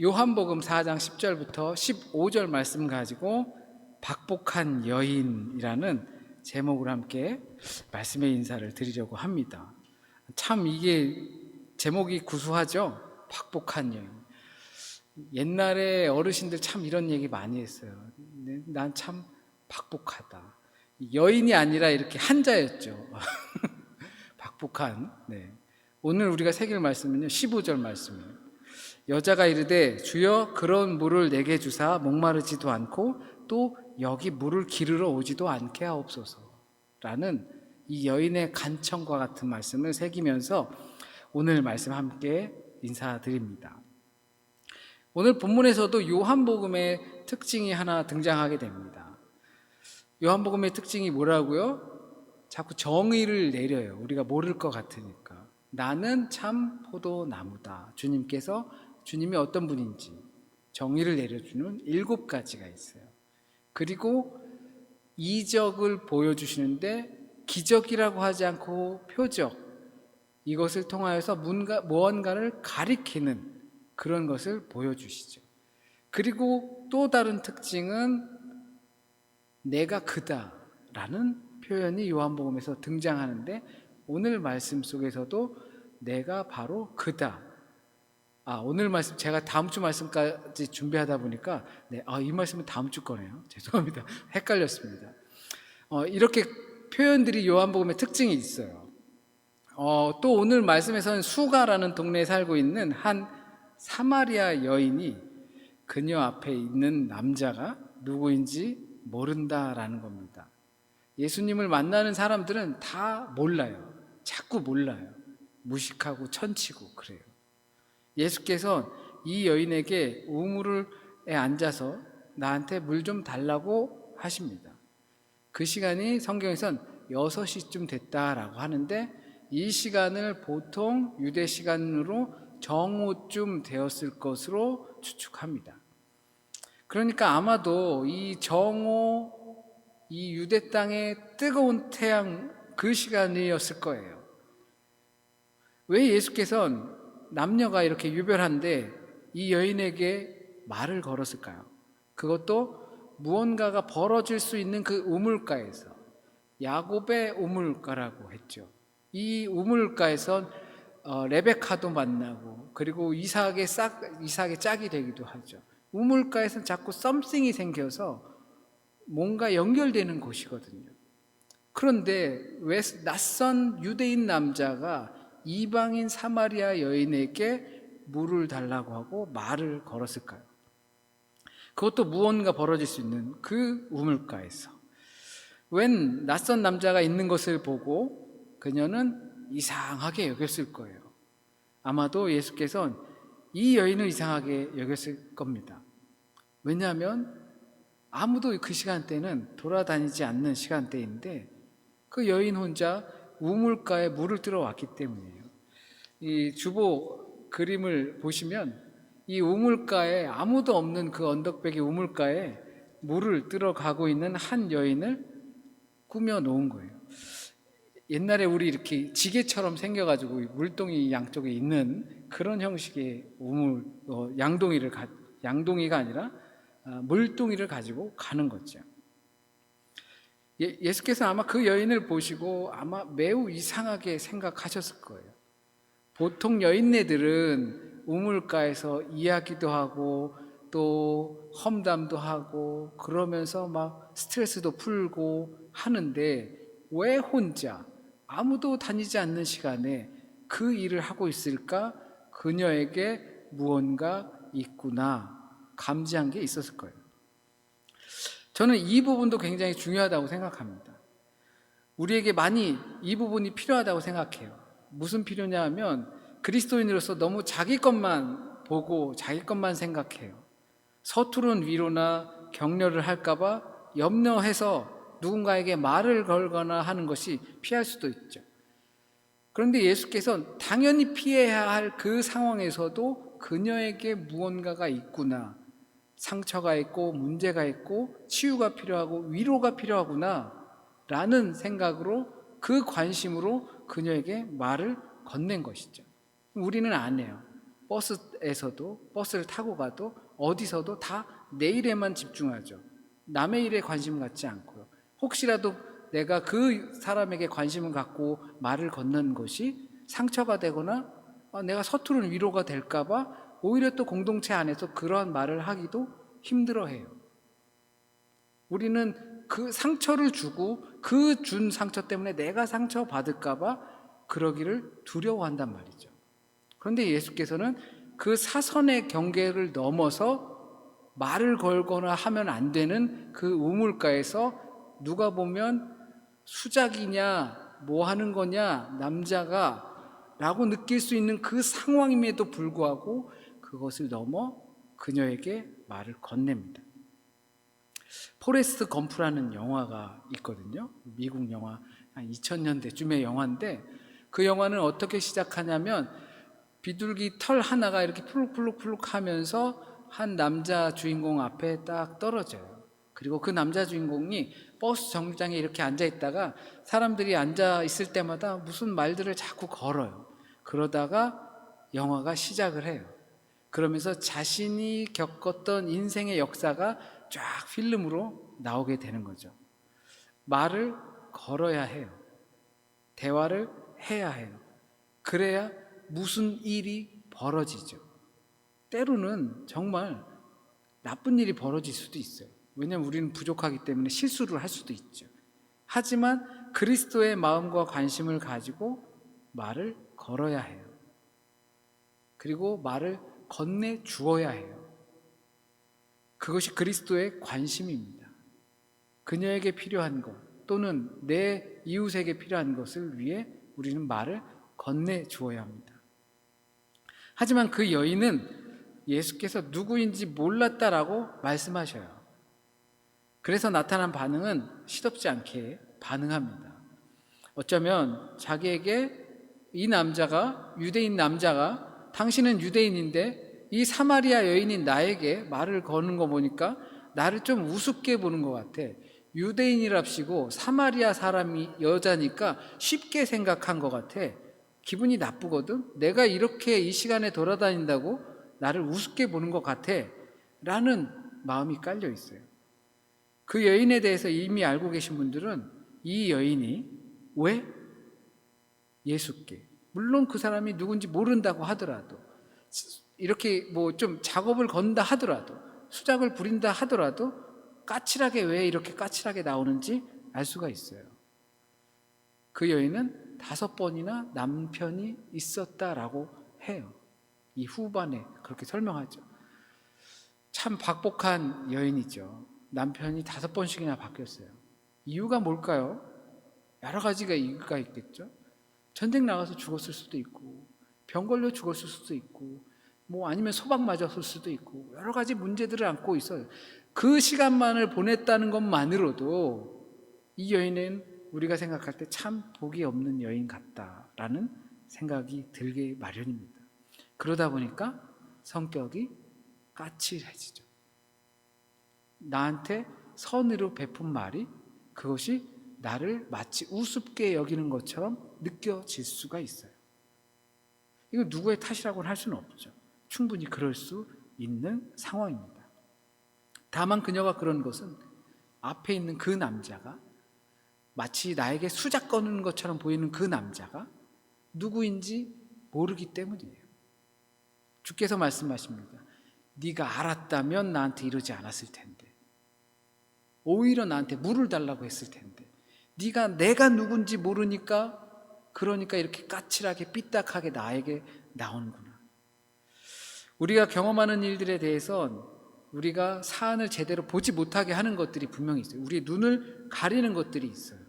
요한복음 4장 10절부터 15절 말씀 가지고 박복한 여인이라는 제목을 함께 말씀의 인사를 드리려고 합니다. 참 이게 제목이 구수하죠? 박복한 여인. 옛날에 어르신들 참 이런 얘기 많이 했어요. 난 참 박복하다. 여인이 아니라 이렇게 한자였죠. 박복한. 네. 오늘 우리가 새길 말씀은요, 15절 말씀이에요. 여자가 이르되 주여 그런 물을 내게 주사 목마르지도 않고 또 여기 물을 기르러 오지도 않게 하옵소서 라는 이 여인의 간청과 같은 말씀을 새기면서 오늘 말씀 함께 인사드립니다. 오늘 본문에서도 요한복음의 특징이 하나 등장하게 됩니다. 요한복음의 특징이 뭐라고요? 자꾸 정의를 내려요. 우리가 모를 것 같으니까. 나는 참 포도나무다. 주님이 어떤 분인지 정의를 내려주는 7가지가 있어요. 그리고 이적을 보여주시는데 기적이라고 하지 않고 표적, 이것을 통하여서 무언가를 가리키는 그런 것을 보여주시죠. 그리고 또 다른 특징은 내가 그다라는 표현이 요한복음에서 등장하는데 오늘 말씀 속에서도 내가 바로 그다. 오늘 말씀 제가 다음 주 말씀까지 준비하다 보니까 이 말씀은 다음 주 거네요. 죄송합니다. 헷갈렸습니다. 이렇게 표현들이 요한복음의 특징이 있어요. 또 오늘 말씀에서는 수가라는 동네에 살고 있는 한 사마리아 여인이 그녀 앞에 있는 남자가 누구인지 모른다라는 겁니다. 예수님을 만나는 사람들은 다 몰라요. 자꾸 몰라요. 무식하고 천치고 그래요. 예수께서 이 여인에게 우물에 앉아서 나한테 물 좀 달라고 하십니다. 그 시간이 성경에선 6시쯤 됐다라고 하는데 이 시간을 보통 유대 시간으로 정오쯤 되었을 것으로 추측합니다. 그러니까 아마도 이 정오, 이 유대 땅의 뜨거운 태양 그 시간이었을 거예요. 왜 예수께서는 남녀가 이렇게 유별한데 이 여인에게 말을 걸었을까요? 그것도 무언가가 벌어질 수 있는 그 우물가에서, 야곱의 우물가라고 했죠. 이 우물가에선 레베카도 만나고 그리고 이삭의 짝이 되기도 하죠. 우물가에선 자꾸 썸씽이 생겨서 뭔가 연결되는 곳이거든요. 그런데 왜 낯선 유대인 남자가 이방인 사마리아 여인에게 물을 달라고 하고 말을 걸었을까요? 그것도 무언가 벌어질 수 있는 그 우물가에서. 웬 낯선 남자가 있는 것을 보고 그녀는 이상하게 여겼을 거예요. 아마도 예수께서는 이 여인을 이상하게 여겼을 겁니다. 왜냐하면 아무도 그 시간대는 돌아다니지 않는 시간대인데 그 여인 혼자 우물가에 물을 뜨러 왔기 때문이에요. 이 주보 그림을 보시면 이 우물가에 아무도 없는 그 언덕배기 우물가에 물을 뜨러 가고 있는 한 여인을 꾸며 놓은 거예요. 옛날에 우리 이렇게 지게처럼 생겨가지고 물동이 양쪽에 있는 그런 형식의 양동이가 아니라 물동이를 가지고 가는 거죠. 예수께서 아마 그 여인을 보시고 아마 매우 이상하게 생각하셨을 거예요. 보통 여인네들은 우물가에서 이야기도 하고 또 험담도 하고 그러면서 막 스트레스도 풀고 하는데 왜 혼자 아무도 다니지 않는 시간에 그 일을 하고 있을까? 그녀에게 무언가 있구나 감지한 게 있었을 거예요. 저는 이 부분도 굉장히 중요하다고 생각합니다. 우리에게 많이 이 부분이 필요하다고 생각해요. 무슨 필요냐 하면 그리스도인으로서 너무 자기 것만 보고 자기 것만 생각해요. 서투른 위로나 격려를 할까봐 염려해서 누군가에게 말을 걸거나 하는 것이 피할 수도 있죠. 그런데 예수께서는 당연히 피해야 할 그 상황에서도 그녀에게 무언가가 있구나, 상처가 있고 문제가 있고 치유가 필요하고 위로가 필요하구나 라는 생각으로 그 관심으로 그녀에게 말을 건넨 것이죠. 우리는 안 해요. 버스에서도, 버스를 타고 가도 어디서도 다 내 일에만 집중하죠. 남의 일에 관심 갖지 않고요. 혹시라도 내가 그 사람에게 관심을 갖고 말을 건넨 것이 상처가 되거나 내가 서투른 위로가 될까 봐 오히려 또 공동체 안에서 그러한 말을 하기도 힘들어해요. 우리는 그 상처를 주고 그 준 상처 때문에 내가 상처 받을까 봐 그러기를 두려워한단 말이죠. 그런데 예수께서는 그 사선의 경계를 넘어서 말을 걸거나 하면 안 되는 그 우물가에서 누가 보면 수작이냐 뭐 하는 거냐 남자가 라고 느낄 수 있는 그 상황임에도 불구하고 그것을 넘어 그녀에게 말을 건넵니다. 포레스트 검프라는 영화가 있거든요. 미국 영화 한 2000년대쯤의 영화인데 그 영화는 어떻게 시작하냐면 비둘기 털 하나가 이렇게 풀룩풀룩 하면서 한 남자 주인공 앞에 딱 떨어져요. 그리고 그 남자 주인공이 버스 정류장에 이렇게 앉아 있다가 사람들이 앉아 있을 때마다 무슨 말들을 자꾸 걸어요. 그러다가 영화가 시작을 해요. 그러면서 자신이 겪었던 인생의 역사가 쫙 필름으로 나오게 되는 거죠. 말을 걸어야 해요. 대화를 해야 해요. 그래야 무슨 일이 벌어지죠. 때로는 정말 나쁜 일이 벌어질 수도 있어요. 왜냐하면 우리는 부족하기 때문에 실수를 할 수도 있죠. 하지만 그리스도의 마음과 관심을 가지고 말을 걸어야 해요. 그리고 말을 건네 주어야 해요. 그것이 그리스도의 관심입니다. 그녀에게 필요한 것 또는 내 이웃에게 필요한 것을 위해 우리는 말을 건네 주어야 합니다. 하지만 그 여인은 예수께서 누구인지 몰랐다라고 말씀하셔요. 그래서 나타난 반응은 시덥지 않게 반응합니다. 어쩌면 자기에게 이 남자가, 유대인 남자가 당신은 유대인인데 이 사마리아 여인인 나에게 말을 거는 거 보니까 나를 좀 우습게 보는 것 같아. 유대인이랍시고 사마리아 사람이 여자니까 쉽게 생각한 것 같아. 기분이 나쁘거든. 내가 이렇게 이 시간에 돌아다닌다고 나를 우습게 보는 것 같아 라는 마음이 깔려 있어요. 그 여인에 대해서 이미 알고 계신 분들은 이 여인이 왜 예수께, 물론 그 사람이 누군지 모른다고 하더라도, 이렇게 뭐 좀 작업을 건다 하더라도, 수작을 부린다 하더라도 까칠하게 왜 이렇게 까칠하게 나오는지 알 수가 있어요. 그 여인은 5번이나 남편이 있었다라고 해요. 이 후반에 그렇게 설명하죠. 참 박복한 여인이죠. 남편이 5번씩이나 바뀌었어요. 이유가 뭘까요? 여러 가지가 이유가 있겠죠. 전쟁 나가서 죽었을 수도 있고, 병 걸려 죽었을 수도 있고, 뭐 아니면 소방 맞았을 수도 있고, 여러 가지 문제들을 안고 있어요. 그 시간만을 보냈다는 것만으로도 이 여인은 우리가 생각할 때 참 복이 없는 여인 같다라는 생각이 들기 마련입니다. 그러다 보니까 성격이 까칠해지죠. 나한테 선으로 베푼 말이 그것이 나를 마치 우습게 여기는 것처럼 느껴질 수가 있어요. 이거 누구의 탓이라고는 할 수는 없죠. 충분히 그럴 수 있는 상황입니다. 다만 그녀가 그런 것은 앞에 있는 그 남자가 마치 나에게 수작 거는 것처럼 보이는 그 남자가 누구인지 모르기 때문이에요. 주께서 말씀하십니다. 네가 알았다면 나한테 이러지 않았을 텐데, 오히려 나한테 물을 달라고 했을 텐데, 네가 내가 누군지 모르니까 그러니까 이렇게 까칠하게 삐딱하게 나에게 나오는구나. 우리가 경험하는 일들에 대해선 우리가 사안을 제대로 보지 못하게 하는 것들이 분명히 있어요. 우리의 눈을 가리는 것들이 있어요.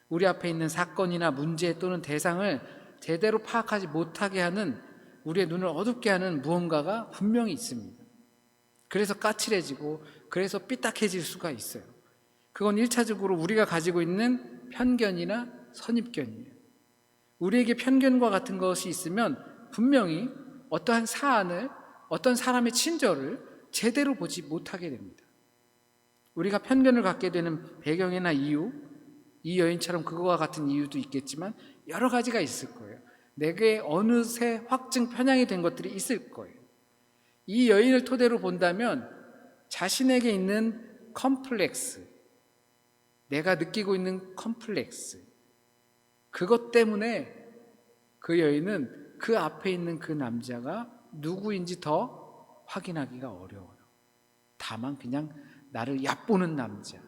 우리 앞에 있는 사건이나 문제 또는 대상을 제대로 파악하지 못하게 하는, 우리의 눈을 어둡게 하는 무언가가 분명히 있습니다. 그래서 까칠해지고 그래서 삐딱해질 수가 있어요. 그건 1차적으로 우리가 가지고 있는 편견이나 선입견이에요. 우리에게 편견과 같은 것이 있으면 분명히 어떠한 사안을, 어떤 사람의 친절을 제대로 보지 못하게 됩니다. 우리가 편견을 갖게 되는 배경이나 이유, 이 여인처럼 그거와 같은 이유도 있겠지만 여러 가지가 있을 거예요. 내게 어느새 확증 편향이 된 것들이 있을 거예요. 이 여인을 토대로 본다면 자신에게 있는 컴플렉스, 내가 느끼고 있는 컴플렉스, 그것 때문에 그 여인은 그 앞에 있는 그 남자가 누구인지 더 확인하기가 어려워요. 다만 그냥 나를 얕보는 남자,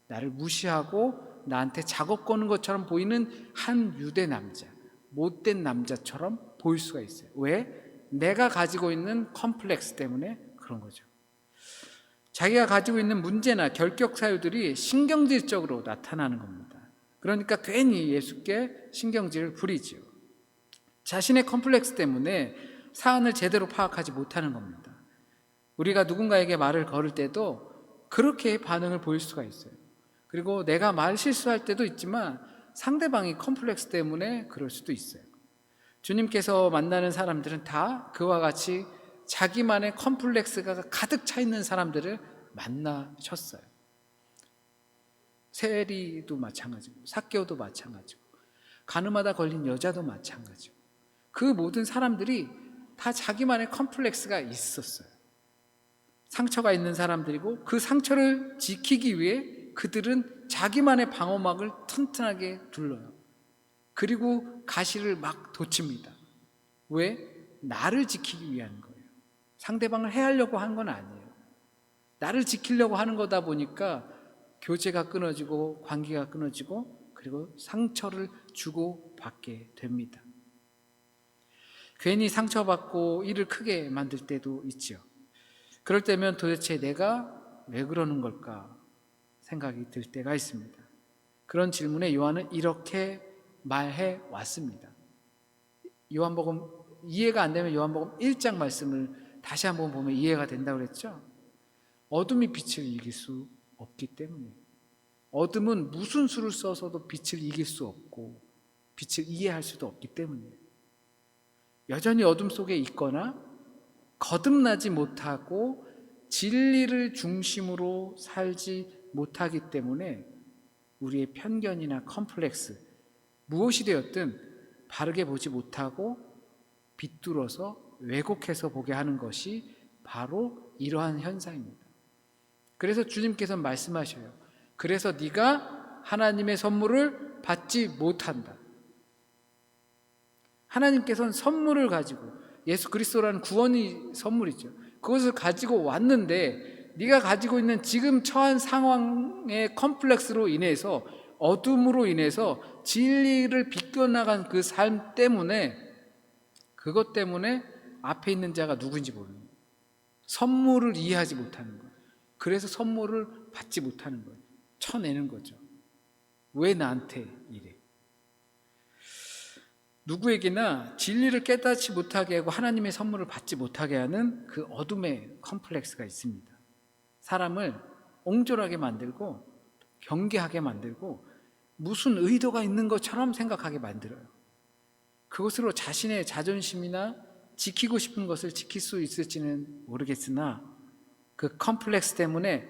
나를 무시하고 나한테 작업 거는 것처럼 보이는 한 유대 남자, 못된 남자처럼 보일 수가 있어요. 왜? 내가 가지고 있는 컴플렉스 때문에 그런 거죠. 자기가 가지고 있는 문제나 결격 사유들이 신경질적으로 나타나는 겁니다. 그러니까 괜히 예수께 신경질을 부리죠. 자신의 컴플렉스 때문에 사안을 제대로 파악하지 못하는 겁니다. 우리가 누군가에게 말을 걸을 때도 그렇게 반응을 보일 수가 있어요. 그리고 내가 말 실수할 때도 있지만 상대방이 컴플렉스 때문에 그럴 수도 있어요. 주님께서 만나는 사람들은 다 그와 같이 자기만의 컴플렉스가 가득 차 있는 사람들을 만나셨어요. 세리도 마찬가지고 삭개오도 마찬가지고 가늠하다 걸린 여자도 마찬가지고 그 모든 사람들이 다 자기만의 컴플렉스가 있었어요. 상처가 있는 사람들이고 그 상처를 지키기 위해 그들은 자기만의 방어막을 튼튼하게 둘러요. 그리고 가시를 막 돋칩니다. 왜? 나를 지키기 위한 거예요. 상대방을 해하려고 한 건 아니에요. 나를 지키려고 하는 거다 보니까 교제가 끊어지고 관계가 끊어지고 그리고 상처를 주고받게 됩니다. 괜히 상처받고 일을 크게 만들 때도 있죠. 그럴 때면 도대체 내가 왜 그러는 걸까 생각이 들 때가 있습니다. 그런 질문에 요한은 이렇게 말해 왔습니다. 요한복음 이해가 안 되면 요한복음 1장 말씀을 다시 한번 보면 이해가 된다고 그랬죠. 어둠이 빛을 이길 수 없기 때문에 어둠은 무슨 수를 써서도 빛을 이길 수 없고 빛을 이해할 수도 없기 때문에 여전히 어둠 속에 있거나 거듭나지 못하고 진리를 중심으로 살지 못하기 때문에 우리의 편견이나 컴플렉스 무엇이 되었든 바르게 보지 못하고 비뚤어서 왜곡해서 보게 하는 것이 바로 이러한 현상입니다. 그래서 주님께서 말씀하셔요. 그래서 네가 하나님의 선물을 받지 못한다. 하나님께서는 선물을 가지고 예수 그리스도라는 구원이 선물이죠. 그것을 가지고 왔는데 네가 가지고 있는 지금 처한 상황의 컴플렉스로 인해서 어둠으로 인해서 진리를 비껴나간 그 삶 때문에 그것 때문에 앞에 있는 자가 누구인지 모르는 거예요. 선물을 이해하지 못하는 거예요. 그래서 선물을 받지 못하는 거예요. 쳐내는 거죠. 왜 나한테 이래? 누구에게나 진리를 깨닫지 못하게 하고 하나님의 선물을 받지 못하게 하는 그 어둠의 컴플렉스가 있습니다. 사람을 옹졸하게 만들고 경계하게 만들고 무슨 의도가 있는 것처럼 생각하게 만들어요. 그것으로 자신의 자존심이나 지키고 싶은 것을 지킬 수 있을지는 모르겠으나 그 컴플렉스 때문에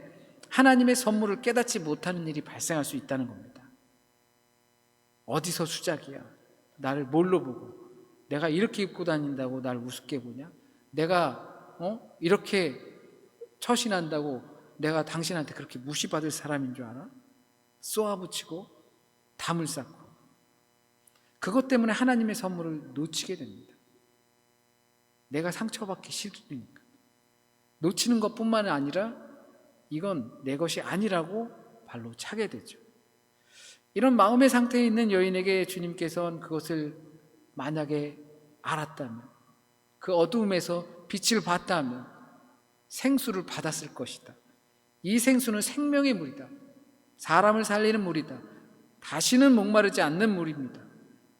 하나님의 선물을 깨닫지 못하는 일이 발생할 수 있다는 겁니다. 어디서 수작이야? 나를 뭘로 보고? 내가 이렇게 입고 다닌다고 나를 우습게 보냐? 내가 이렇게 처신한다고 내가 당신한테 그렇게 무시받을 사람인 줄 알아? 쏘아붙이고 담을 쌓고 그것 때문에 하나님의 선물을 놓치게 됩니다. 내가 상처받기 싫으니까. 놓치는 것뿐만 아니라 이건 내 것이 아니라고 발로 차게 되죠. 이런 마음의 상태에 있는 여인에게 주님께서는 그것을 만약에 알았다면 그 어두움에서 빛을 봤다면 생수를 받았을 것이다. 이 생수는 생명의 물이다. 사람을 살리는 물이다. 다시는 목마르지 않는 물입니다.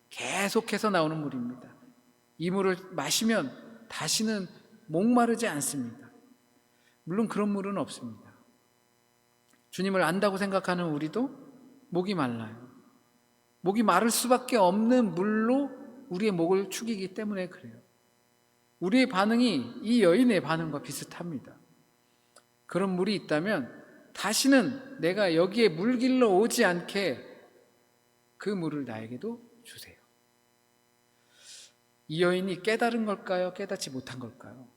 계속해서 나오는 물입니다. 이 물을 마시면 다시는 목마르지 않습니다. 물론 그런 물은 없습니다. 주님을 안다고 생각하는 우리도 목이 말라요. 목이 마를 수밖에 없는 물로 우리의 목을 축이기 때문에 그래요. 우리의 반응이 이 여인의 반응과 비슷합니다. 그런 물이 있다면 다시는 내가 여기에 물길러 오지 않게 그 물을 나에게도 주세요. 이 여인이 깨달은 걸까요? 깨닫지 못한 걸까요?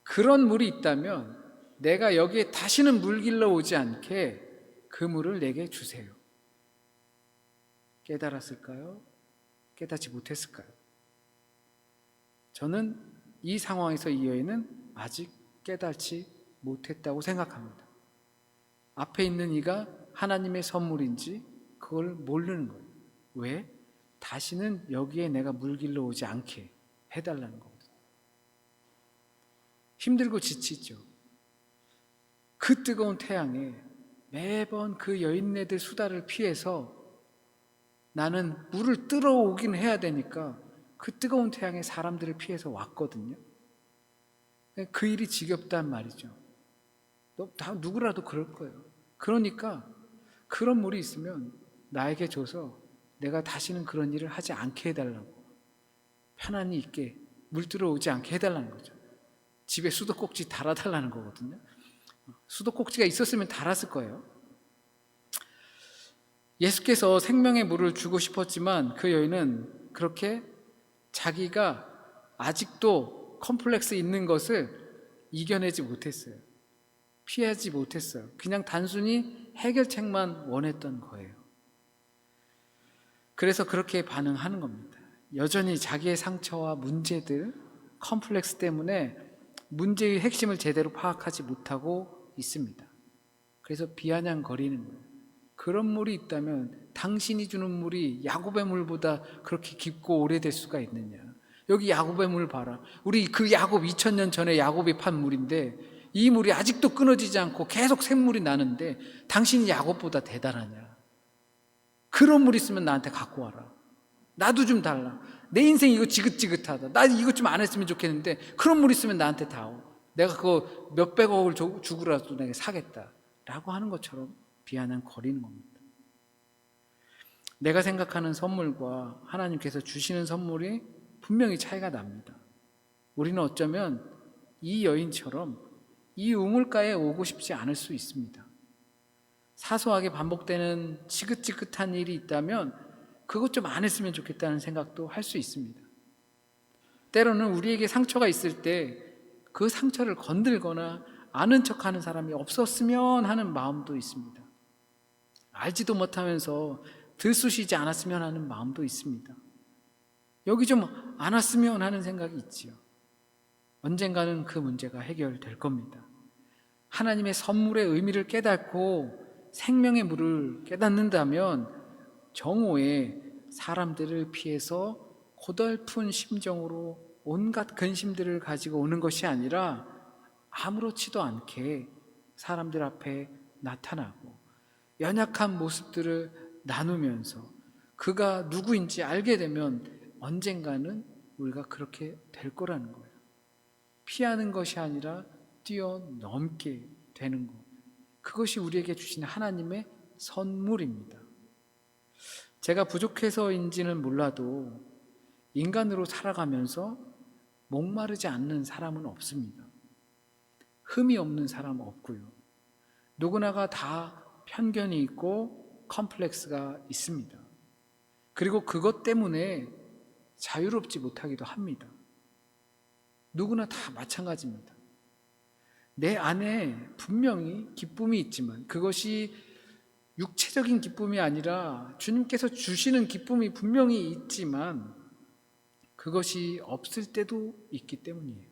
그런 물이 있다면 내가 여기에 다시는 물 길러 오지 않게 그 물을 내게 주세요. 깨달았을까요? 깨닫지 못했을까요? 저는 이 상황에서 이 여인은 아직 깨닫지 못했다고 생각합니다. 앞에 있는 이가 하나님의 선물인지 그걸 모르는 거예요. 왜? 다시는 여기에 내가 물 길러 오지 않게 해달라는 거거든요. 힘들고 지치죠. 그 뜨거운 태양에 매번 그 여인네들 수다를 피해서 나는 물을 들어오긴 해야 되니까 그 뜨거운 태양에 사람들을 피해서 왔거든요. 그 일이 지겹단 말이죠. 다 누구라도 그럴 거예요. 그러니까 그런 물이 있으면 나에게 줘서 내가 다시는 그런 일을 하지 않게 해달라고, 편안히 있게 물 들어오지 않게 해달라는 거죠. 집에 수도꼭지 달아달라는 거거든요. 수도꼭지가 있었으면 달았을 거예요. 예수께서 생명의 물을 주고 싶었지만 그 여인은 그렇게 자기가 아직도 컴플렉스 있는 것을 이겨내지 못했어요. 피하지 못했어요. 그냥 단순히 해결책만 원했던 거예요. 그래서 그렇게 반응하는 겁니다. 여전히 자기의 상처와 문제들, 컴플렉스 때문에 문제의 핵심을 제대로 파악하지 못하고 있습니다. 그래서 비아냥거리는 거예요. 그런 물이 있다면 당신이 주는 물이 야곱의 물보다 그렇게 깊고 오래될 수가 있느냐. 여기 야곱의 물 봐라. 우리 그 야곱 2000년 전에 야곱이 판 물인데 이 물이 아직도 끊어지지 않고 계속 샘물이 나는데 당신이 야곱보다 대단하냐. 그런 물 있으면 나한테 갖고 와라. 나도 좀 달라. 내 인생 이거 지긋지긋하다. 나 이것 좀 안 했으면 좋겠는데 그런 물 있으면 나한테 다오. 내가 그거 몇백억을 주고라도 내가 사겠다 라고 하는 것처럼 비아냥거리는 겁니다. 내가 생각하는 선물과 하나님께서 주시는 선물이 분명히 차이가 납니다. 우리는 어쩌면 이 여인처럼 이 우물가에 오고 싶지 않을 수 있습니다. 사소하게 반복되는 지긋지긋한 일이 있다면 그것 좀 안 했으면 좋겠다는 생각도 할 수 있습니다. 때로는 우리에게 상처가 있을 때 그 상처를 건들거나 아는 척하는 사람이 없었으면 하는 마음도 있습니다. 알지도 못하면서 들쑤시지 않았으면 하는 마음도 있습니다. 여기 좀 안 왔으면 하는 생각이 있지요. 언젠가는 그 문제가 해결될 겁니다. 하나님의 선물의 의미를 깨닫고 생명의 물을 깨닫는다면 정오에 사람들을 피해서 고달픈 심정으로 온갖 근심들을 가지고 오는 것이 아니라 아무렇지도 않게 사람들 앞에 나타나고 연약한 모습들을 나누면서 그가 누구인지 알게 되면 언젠가는 우리가 그렇게 될 거라는 거예요. 피하는 것이 아니라 뛰어넘게 되는 것. 그것이 우리에게 주신 하나님의 선물입니다. 제가 부족해서인지는 몰라도 인간으로 살아가면서 목마르지 않는 사람은 없습니다. 흠이 없는 사람은 없고요. 누구나가 다 편견이 있고 컴플렉스가 있습니다. 그리고 그것 때문에 자유롭지 못하기도 합니다. 누구나 다 마찬가지입니다. 내 안에 분명히 기쁨이 있지만 그것이 육체적인 기쁨이 아니라 주님께서 주시는 기쁨이 분명히 있지만 그것이 없을 때도 있기 때문이에요.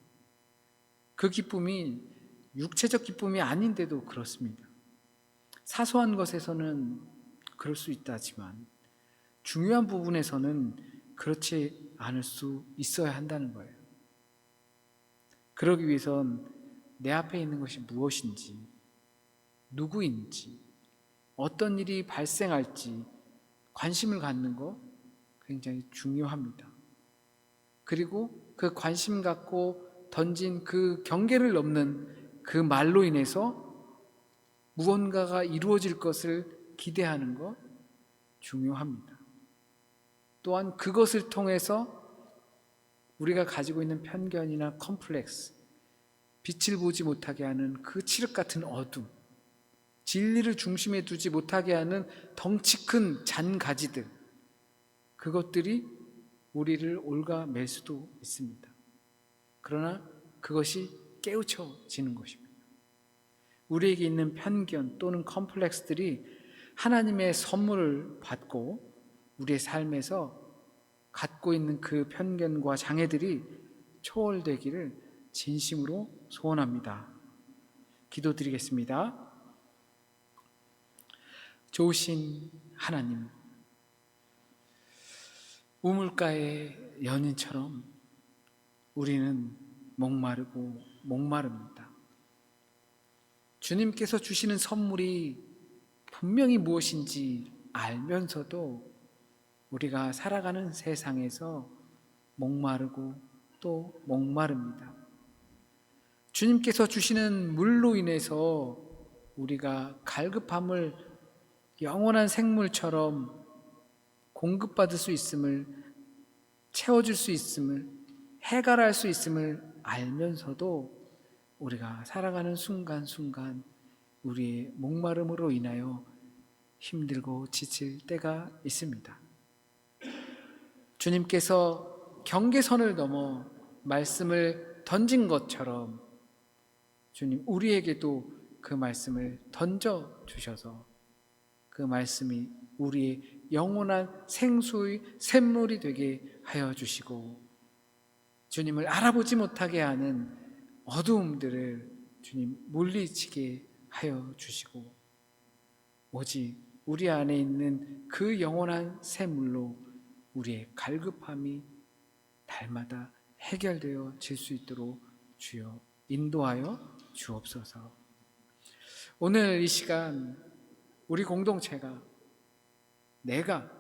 그 기쁨이 육체적 기쁨이 아닌데도 그렇습니다. 사소한 것에서는 그럴 수 있다지만 중요한 부분에서는 그렇지 않을 수 있어야 한다는 거예요. 그러기 위해선 내 앞에 있는 것이 무엇인지, 누구인지, 어떤 일이 발생할지 관심을 갖는 거 굉장히 중요합니다. 그리고 그 관심 갖고 던진 그 경계를 넘는 그 말로 인해서 무언가가 이루어질 것을 기대하는 것 중요합니다. 또한 그것을 통해서 우리가 가지고 있는 편견이나 컴플렉스, 빛을 보지 못하게 하는 그 칠흑 같은 어둠, 진리를 중심에 두지 못하게 하는 덩치 큰 잔가지들, 그것들이 우리를 올가맬 수도 있습니다. 그러나 그것이 깨우쳐지는 것입니다. 우리에게 있는 편견 또는 컴플렉스들이 하나님의 선물을 받고 우리의 삶에서 갖고 있는 그 편견과 장애들이 초월되기를 진심으로 소원합니다. 기도드리겠습니다. 좋으신 하나님, 우물가의 연인처럼 우리는 목마르고 목마릅니다. 주님께서 주시는 선물이 분명히 무엇인지 알면서도 우리가 살아가는 세상에서 목마르고 또 목마릅니다. 주님께서 주시는 물로 인해서 우리가 갈급함을 영원한 생물처럼 공급받을 수 있음을, 채워줄 수 있음을, 해결할 수 있음을 알면서도 우리가 살아가는 순간순간 우리의 목마름으로 인하여 힘들고 지칠 때가 있습니다. 주님께서 경계선을 넘어 말씀을 던진 것처럼 주님, 우리에게도 그 말씀을 던져주셔서 그 말씀이 우리의 영원한 생수의 샘물이 되게 하여 주시고, 주님을 알아보지 못하게 하는 어두움들을 주님 물리치게 하여 주시고, 오직 우리 안에 있는 그 영원한 샘물로 우리의 갈급함이 날마다 해결되어 질 수 있도록 주여 인도하여 주옵소서. 오늘 이 시간 우리 공동체가 내가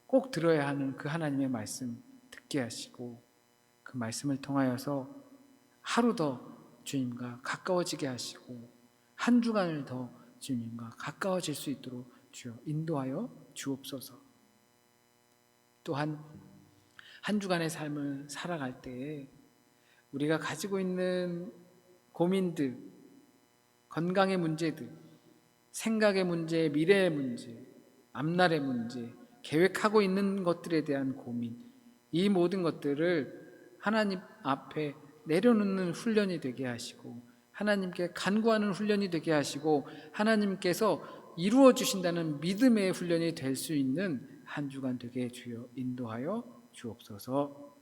꼭 들어야 하는 그 하나님의 말씀 듣게 하시고, 그 말씀을 통하여서 하루 더 주님과 가까워지게 하시고 한 주간을 더 주님과 가까워질 수 있도록 주여 인도하여 주옵소서. 또한 한 주간의 삶을 살아갈 때에 우리가 가지고 있는 고민들, 건강의 문제들, 생각의 문제, 미래의 문제, 앞날의 문제, 계획하고 있는 것들에 대한 고민, 이 모든 것들을 하나님 앞에 내려놓는 훈련이 되게 하시고, 하나님께 간구하는 훈련이 되게 하시고, 하나님께서 이루어 주신다는 믿음의 훈련이 될 수 있는 한 주간 되게 주여 인도하여 주옵소서.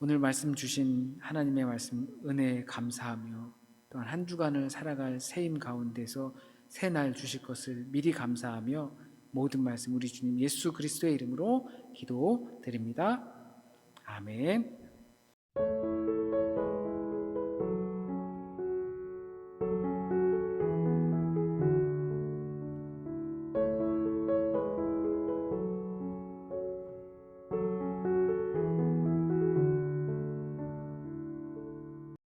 오늘 말씀 주신 하나님의 말씀 은혜에 감사하며, 또한 한 주간을 살아갈 새임 가운데서 새 날 주실 것을 미리 감사하며 모든 말씀 우리 주님 예수 그리스도의 이름으로 기도드립니다. 아멘.